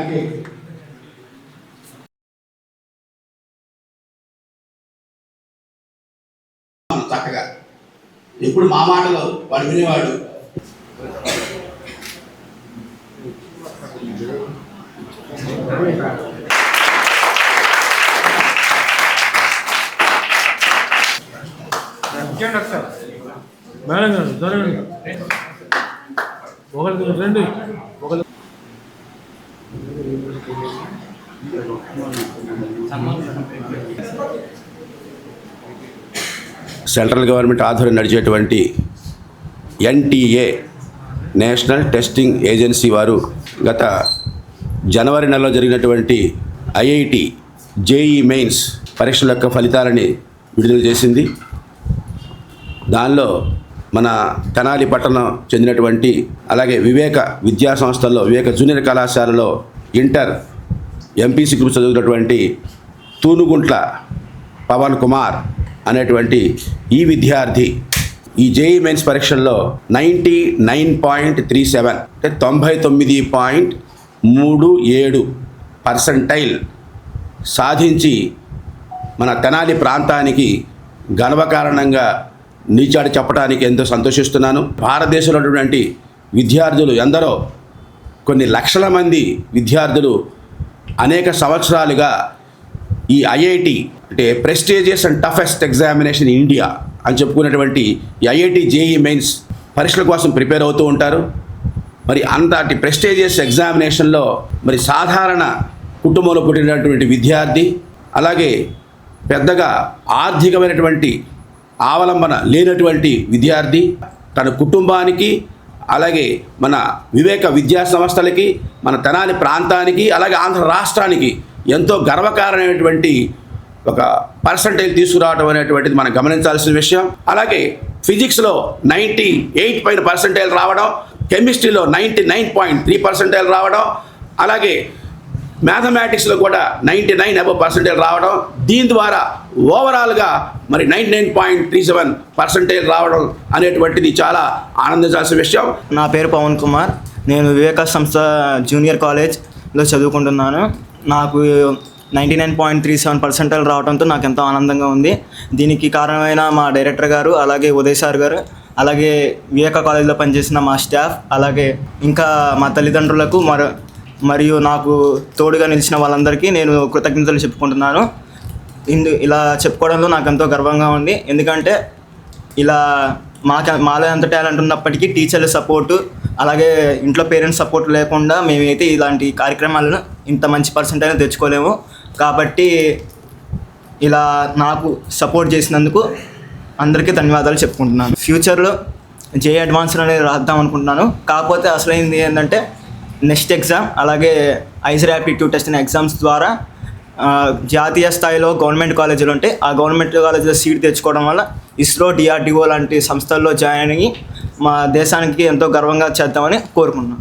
గారికి చక్కగా ఎప్పుడు మా మాటలు వాడు వినేవాడు. మేడం గారు జరగండి, ఒకరికి రండి. ఒకరు సెంట్రల్ గవర్నమెంట్ ఆధ్వర్యం నడిచేటువంటి ఎన్టీఏ నేషనల్ టెస్టింగ్ ఏజెన్సీ వారు గత జనవరి నెలలో జరిగినటువంటి ఐఐటి జేఈ మెయిన్స్ పరీక్షల యొక్క ఫలితాలని విడుదల చేసింది. దానిలో మన తెనాలి పట్టణం చెందినటువంటి అలాగే వివేక విద్యా సంస్థల్లో వివేక జూనియర్ కళాశాలలో ఇంటర్ ఎంపీసీ గ్రూప్ చదువుతున్నటువంటి తూనుగుంట్ల పవన్ కుమార్ అనేటువంటి ఈ విద్యార్థి ఈ జేఈ మెయిన్స్ పరీక్షల్లో 99.37 అంటే 99.37% సాధించి మన తెనాలి ప్రాంతానికి గర్వకారణంగా నిలిచాడు చెప్పడానికి ఎంతో సంతోషిస్తున్నాను. భారతదేశంలో ఉన్నటువంటి విద్యార్థులు ఎందరో కొన్ని లక్షల మంది విద్యార్థులు అనేక సంవత్సరాలుగా ఈ ఐఐటి అంటే prestigious and toughest examination in India అని చెప్పుకునేటువంటి ఈ ఐఐటి జేఈ మెయిన్స్ పరీక్షల కోసం ప్రిపేర్ అవుతూ ఉంటారు. మరి అంతటి ప్రెస్టీజియస్ ఎగ్జామినేషన్లో మరి సాధారణ కుటుంబంలో పుట్టినటువంటి విద్యార్థి అలాగే పెద్దగా ఆర్థికమైనటువంటి ఆవలంబన లేనటువంటి విద్యార్థి తన కుటుంబానికి అలాగే మన వివేక విద్యా సంస్థలకి మన తెనాలి ప్రాంతానికి అలాగే ఆంధ్ర రాష్ట్రానికి ఎంతో గర్వకారణమైనటువంటి ఒక పర్సంటేజ్ తీసుకురావడం అనేటువంటిది మనం గమనించాల్సిన విషయం. అలాగే ఫిజిక్స్లో 98% రావడం, కెమిస్ట్రీలో 99.3% రావడం, అలాగే మ్యాథమెటిక్స్లో కూడా 99% రావడం, దీని ద్వారా ఓవరాల్గా మరి 99.37% రావడం అనేటువంటిది చాలా ఆనందించాల్సిన విషయం. నా పేరు పవన్ కుమార్. నేను వివేక సంస్థ జూనియర్ కాలేజ్లో చదువుకుంటున్నాను. నాకు 99.37% రావడంతో నాకు ఎంతో ఆనందంగా ఉంది. దీనికి కారణమైన మా డైరెక్టర్ గారు అలాగే ఉదయ్ సార్ గారు అలాగే వివేక కాలేజ్లో పనిచేసిన మా స్టాఫ్ అలాగే ఇంకా మా తల్లిదండ్రులకు మరియు నాకు తోడుగా నిలిచిన వాళ్ళందరికీ నేను కృతజ్ఞతలు చెప్పుకుంటున్నాను. ఇలా చెప్పుకోవడంలో నాకు ఎంతో గర్వంగా ఉంది. ఎందుకంటే ఇలా మాలో ఎంత టాలెంట్ ఉన్నప్పటికీ టీచర్ల సపోర్టు అలాగే ఇంట్లో పేరెంట్స్ సపోర్ట్ లేకుండా మేమైతే ఇలాంటి కార్యక్రమాలను ఇంత మంచి పర్సెంటేజ్ తెచ్చుకోలేము. కాబట్టి ఇలా నాకు సపోర్ట్ చేసినందుకు అందరికీ ధన్యవాదాలు చెప్పుకుంటున్నాను. ఫ్యూచర్లో జేఈ అడ్వాన్స్డ్ అనేది రాద్దాం అనుకుంటున్నాను. కాకపోతే అసలైంది ఏంటంటే నెక్స్ట్ ఎగ్జామ్ అలాగే ఐసర్ యాప్టిట్యూడ్ టెస్ట్ అనే ఎగ్జామ్స్ ద్వారా జాతీయ స్థాయిలో గవర్నమెంట్ కాలేజీలు ఉంటే ఆ గవర్నమెంట్ కాలేజీలో సీట్ తెచ్చుకోవడం వల్ల ఇస్రో డిఆర్డిఓ లాంటి సంస్థల్లో జాయిన్ అయ్యి మా దేశానికి ఎంతో గర్వంగా చేద్దామని కోరుకుంటున్నాను.